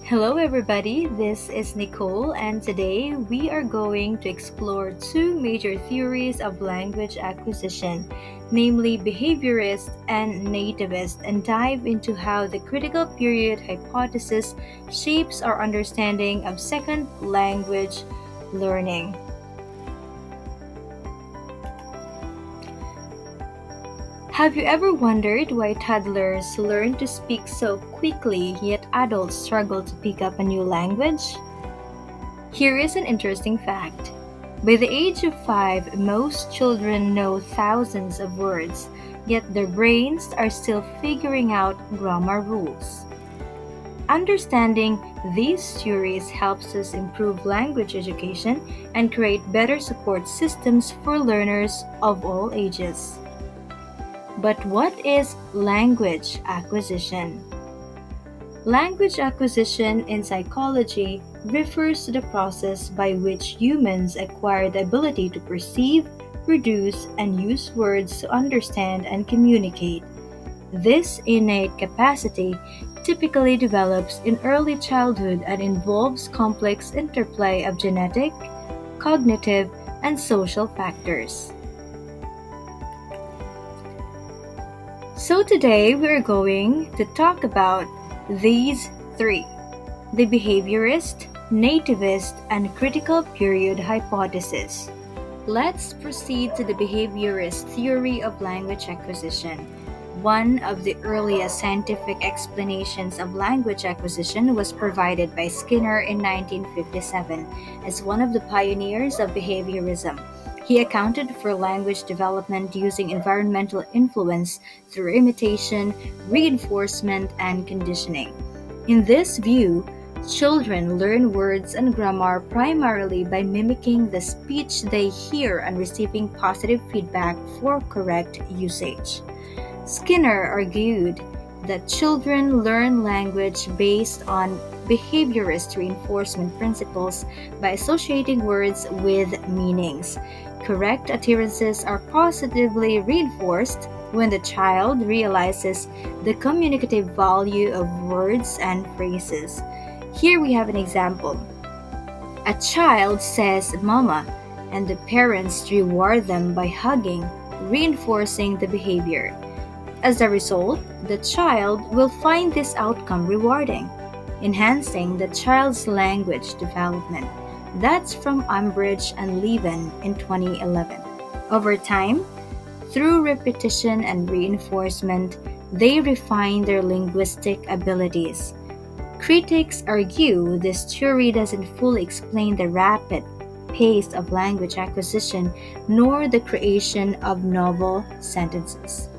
Hello, everybody. This is Nicole, and today we are going to explore two major theories of language acquisition, namely behaviorist and nativist, and dive into how the critical period hypothesis shapes our understanding of second language learning. Have you ever wondered why toddlers learn to speak so quickly, yet adults struggle to pick up a new language? Here is an interesting fact. By the age of 5, most children know thousands of words, yet their brains are still figuring out grammar rules. Understanding these theories helps us improve language education and create better support systems for learners of all ages. But what is language acquisition? Language acquisition in psychology refers to the process by which humans acquire the ability to perceive, produce, and use words to understand and communicate. This innate capacity typically develops in early childhood and involves complex interplay of genetic, cognitive, and social factors. So today we're going to talk about these three: the behaviorist, nativist, and critical period hypothesis. Let's proceed to the behaviorist theory of language acquisition. One of the earliest scientific explanations of language acquisition was provided by Skinner in 1957 as one of the pioneers of behaviorism. He accounted for language development using environmental influence through imitation, reinforcement, and conditioning. In this view, children learn words and grammar primarily by mimicking the speech they hear and receiving positive feedback for correct usage. Skinner argued that children learn language based on behaviorist reinforcement principles by associating words with meanings. Correct utterances are positively reinforced when the child realizes the communicative value of words and phrases. Here we have an example. A child says "mama," and the parents reward them by hugging, reinforcing the behavior. As a result, the child will find this outcome rewarding, enhancing the child's language development. That's from Umbridge and Levin in 2011. Over time, through repetition and reinforcement, they refine their linguistic abilities. Critics argue this theory doesn't fully explain the rapid pace of language acquisition nor the creation of novel sentences.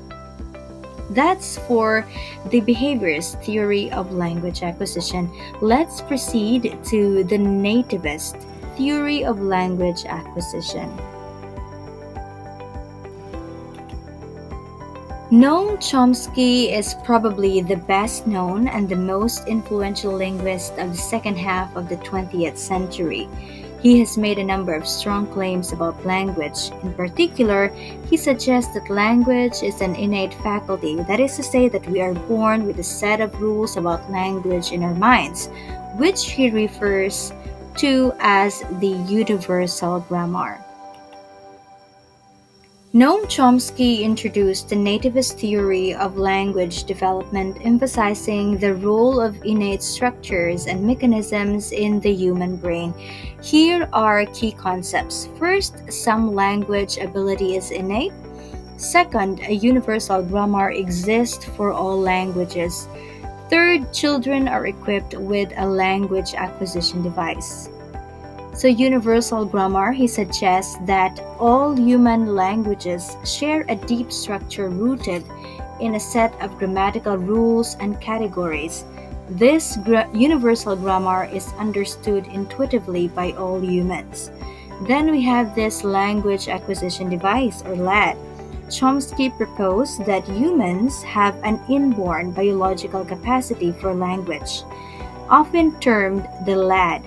That's for the behaviorist theory of language acquisition. Let's proceed to the nativist theory of language acquisition. Noam Chomsky is probably the best known and the most influential linguist of the second half of the 20th century. He has made a number of strong claims about language. In particular, he suggests that language is an innate faculty, that is to say, that we are born with a set of rules about language in our minds, which he refers to as the universal grammar. Noam Chomsky introduced the nativist theory of language development, emphasizing the role of innate structures and mechanisms in the human brain. Here are key concepts. First, some language ability is innate. Second, a universal grammar exists for all languages. Third, children are equipped with a language acquisition device. So, universal grammar, he suggests that all human languages share a deep structure rooted in a set of grammatical rules and categories. This universal grammar is understood intuitively by all humans. Then we have this language acquisition device, or LAD. Chomsky proposed that humans have an inborn biological capacity for language, often termed the LAD,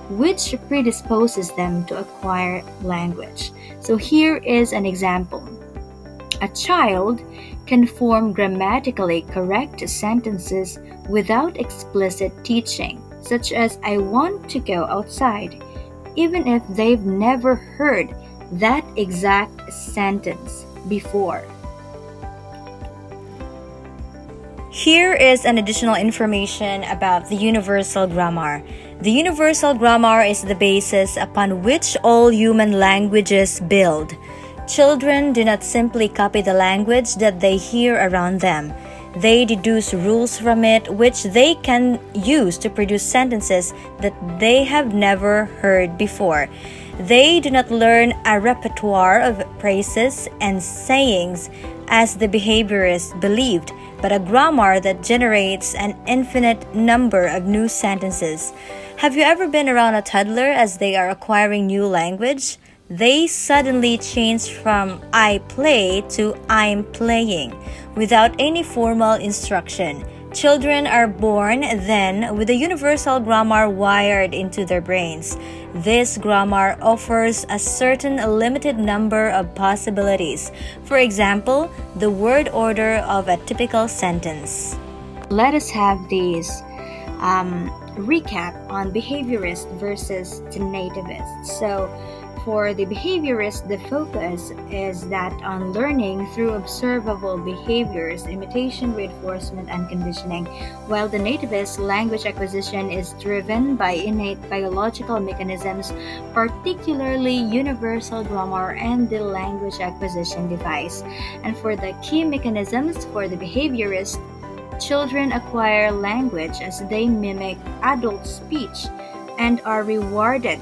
which predisposes them to acquire language. So here is an example. A child can form grammatically correct sentences without explicit teaching. such as I want to go outside, even if they've never heard that exact sentence before. Here is an additional information about the universal grammar. The universal grammar is the basis upon which all human languages build. Children do not simply copy the language that they hear around them. They deduce rules from it which they can use to produce sentences that they have never heard before. They do not learn a repertoire of phrases and sayings as the behaviorists believed, but a grammar that generates an infinite number of new sentences. Have you ever been around a toddler as they are acquiring new language? They suddenly change from I play to I'm playing without any formal instruction. Children are born then with a universal grammar wired into their brains. This grammar offers a certain limited number of possibilities. For example, the word order of a typical sentence. Let us have these recap on behaviorists versus the nativists. So, for the behaviorist, the focus is that on learning through observable behaviors, imitation, reinforcement, and conditioning, while the nativist language acquisition is driven by innate biological mechanisms, particularly universal grammar and the language acquisition device. And for the key mechanisms for the behaviorist, children acquire language as they mimic adult speech and are rewarded,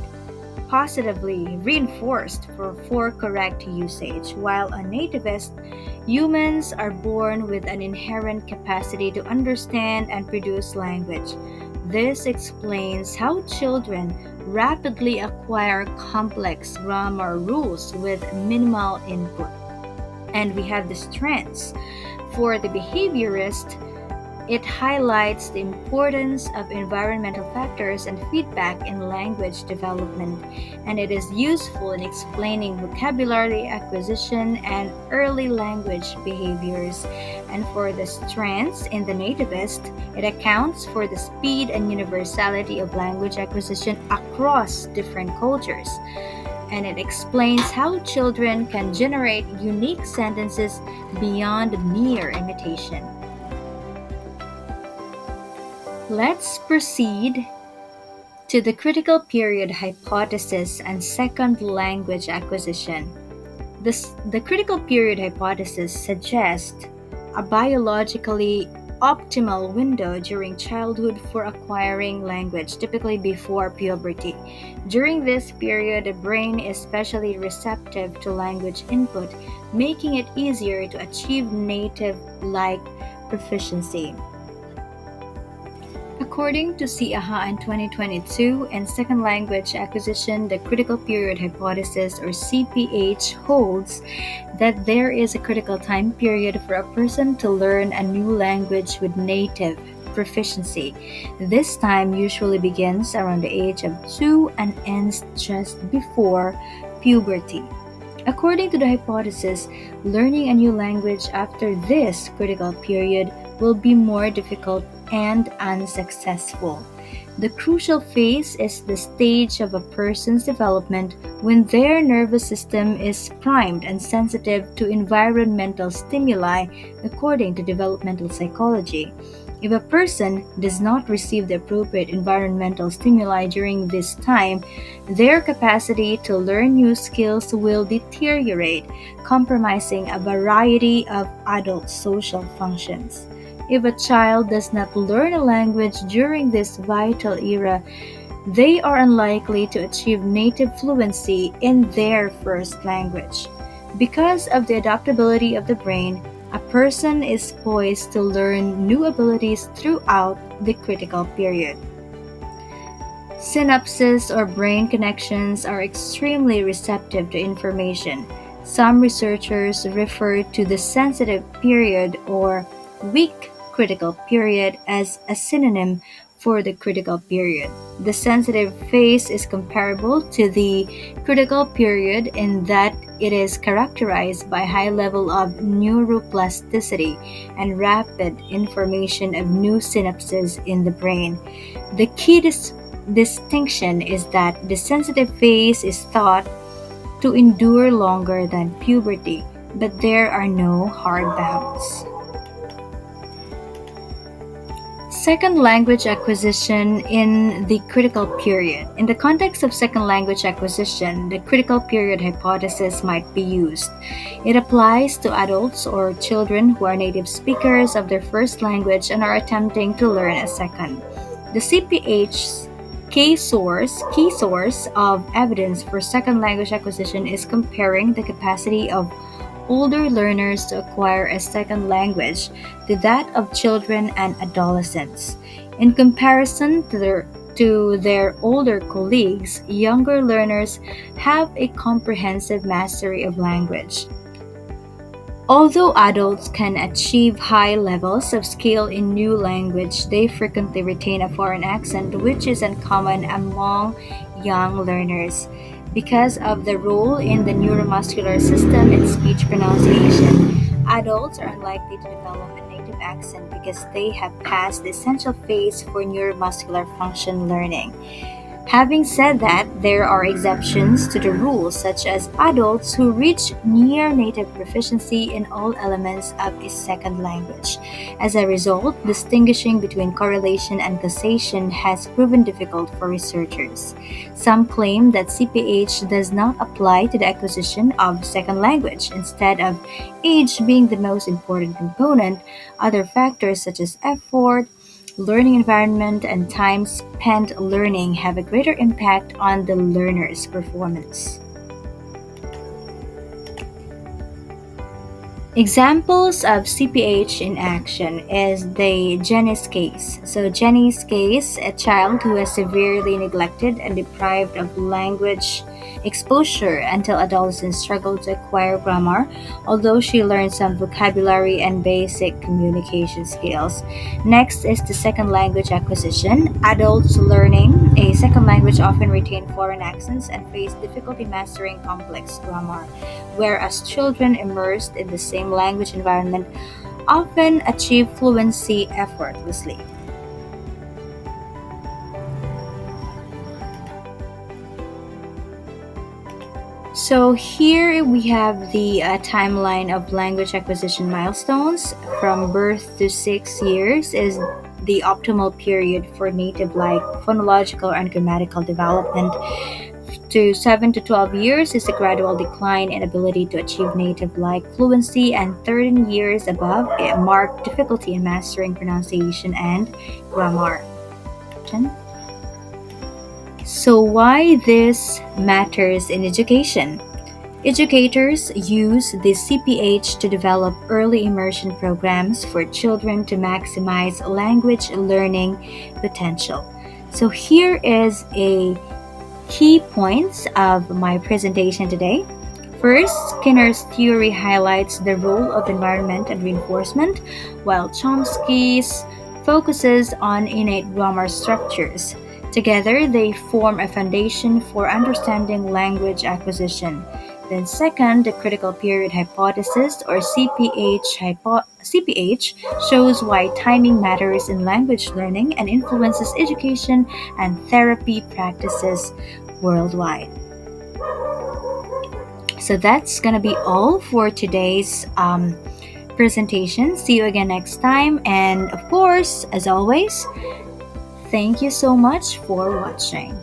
positively reinforced for correct usage. While a nativist, humans are born with an inherent capacity to understand and produce language. This explains how children rapidly acquire complex grammar rules with minimal input. And we have the strengths. For the behaviorist, it highlights the importance of environmental factors and feedback in language development, and it is useful in explaining vocabulary acquisition and early language behaviors. And for the strengths in the nativist, it accounts for the speed and universality of language acquisition across different cultures. And it explains how children can generate unique sentences beyond mere imitation. Let's proceed to the critical period hypothesis and second language acquisition. The critical period hypothesis suggests a biologically optimal window during childhood for acquiring language, typically before puberty. During this period, the brain is especially receptive to language input, making it easier to achieve native-like proficiency. According to Siaha in 2022 and Second Language Acquisition, the Critical Period Hypothesis, or CPH, holds that there is a critical time period for a person to learn a new language with native proficiency. This time usually begins around the age of 2 and ends just before puberty. According to the hypothesis, learning a new language after this critical period will be more difficult and unsuccessful. The crucial phase is the stage of a person's development when their nervous system is primed and sensitive to environmental stimuli, according to developmental psychology. If a person does not receive the appropriate environmental stimuli during this time, their capacity to learn new skills will deteriorate, compromising a variety of adult social functions. If a child does not learn a language during this vital era, they are unlikely to achieve native fluency in their first language. Because of the adaptability of the brain, a person is poised to learn new abilities throughout the critical period. Synapses or brain connections are extremely receptive to information. Some researchers refer to the sensitive period or weak critical period as a synonym for the critical period. The sensitive phase is comparable to the critical period in that it is characterized by high level of neuroplasticity and rapid information of new synapses in the brain. The key distinction is that the sensitive phase is thought to endure longer than puberty, but there are no hard bounds. Second language acquisition in the critical period. In the context of second language acquisition, the critical period hypothesis might be used. It applies to adults or children who are native speakers of their first language and are attempting to learn a second. The CPH's key source of evidence for second language acquisition is comparing the capacity of older learners to acquire a second language to that of children and adolescents. In comparison to their older colleagues, younger learners have a comprehensive mastery of language. Although adults can achieve high levels of skill in new language, they frequently retain a foreign accent, which is uncommon among young learners. Because of the role in the neuromuscular system in speech pronunciation, adults are unlikely to develop a native accent because they have passed the essential phase for neuromuscular function learning. Having said that, there are exceptions to the rule, such as adults who reach near native proficiency in all elements of a second language. As a result, distinguishing between correlation and causation has proven difficult for researchers. Some claim that CPH does not apply to the acquisition of second language. Instead of age being the most important component, other factors such as effort, learning environment, and time spent learning have a greater impact on the learner's performance. Examples of CPH in action is the Jenny's case. So, Jenny's case, a child who was severely neglected and deprived of language exposure until adolescence struggled to acquire grammar, although she learned some vocabulary and basic communication skills. Next is the second language acquisition. Adults learning a second language often retain foreign accents and face difficulty mastering complex grammar, whereas children immersed in the same language environment often achieve fluency effortlessly. So here we have the timeline of language acquisition milestones. From birth to 6 years is the optimal period for native-like phonological and grammatical development. To 7 to 12 years is a gradual decline in ability to achieve native-like fluency, and 13 years above a marked difficulty in mastering pronunciation and grammar. So, why this matters in education? Educators use the CPH to develop early immersion programs for children to maximize language learning potential. So, here is a key points of my presentation today. First, Skinner's theory highlights the role of environment and reinforcement, while Chomsky's focuses on innate grammar structures. Together, they form a foundation for understanding language acquisition. Then second, the critical period hypothesis or CPH shows why timing matters in language learning and influences education and therapy practices worldwide. So that's gonna be all for today's presentation. See you again next time, and of course, as always, thank you so much for watching.